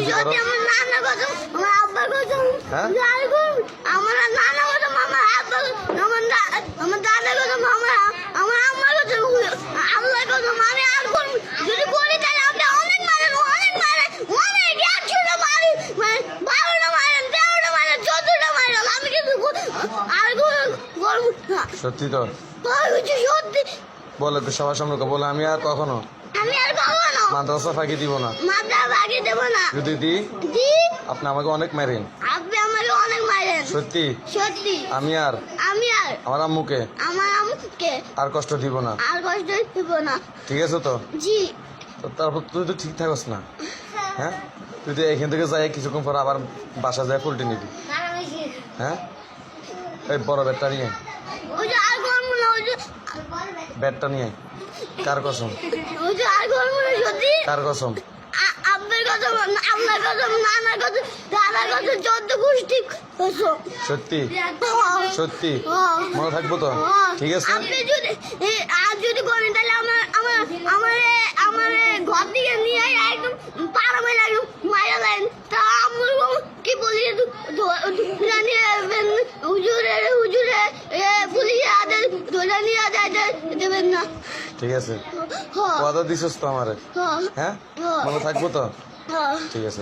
যদি আমার নানা কসম আমার আব্বার কসম হ্যাঁ? আমার নানা কসম আমার আব্বার আমার দাদা কসম আমার আম্মার কসম আল্লাহর কসম আমি আর করব যদি করি তাহলে আপনি অনেক মারেন অনেক 100টা মারেন 12টা মারেন 13টা মারেন 14টা মারেন আমি কিন্তু আর করব না। সত্যি তো সত্যি বলে তো সবার সামনে বলে আমি আর কখনো আমি আর কখনো মাদ্রাসা ফাঁকি দিব না। মাদ্রাসা আগে দেব না। যদি দি জি আপনি আমাকে অনেক মারেন। আপনি আমাকে অনেক মারেন। সত্যি সত্যি আমি আর আমার আম্মুকে আর কষ্ট দিব না। আর কষ্ট দিব না। ঠিক আছে তো? জি। তো তারপর তুই তো ঠিক থাকস না, হ্যাঁ? তুই তো এখান থেকে যাই কিছুক্ষণ পর আবার বাসা যায় পোল্ট্রি নিবি, হ্যাঁ? এই বড় ব্যাটটা নিয়ে ওই যে আর করব না ওই যে ব্যাটটা নিয়ে কার কসম? ওই যে আর করব না সত্যি। কার কসম? আব্বার কসম আম্মার কসম নানার কসম দাদার কসম 14 গোষ্ঠী কসম। সত্যি সত্যি হ্যাঁ। মনে থাকবো তো? ঠিক আছে। আপনি যদি আর যদি করেন তাহলে আমার ঘর থেকে নিয়ে একদম পাড়া মেরে একদম মারা দেন। তা আমার কি বলি জানিয়ে হুজুরে পুলিশে আদের ধরে নিয়ে দেবেন না। ঠিক আছে, হ্যাঁ। কথা দিছিস তো আমারে, হ্যাঁ? মনে থাকবো তো? হ্যাঁ। ঠিক আছে।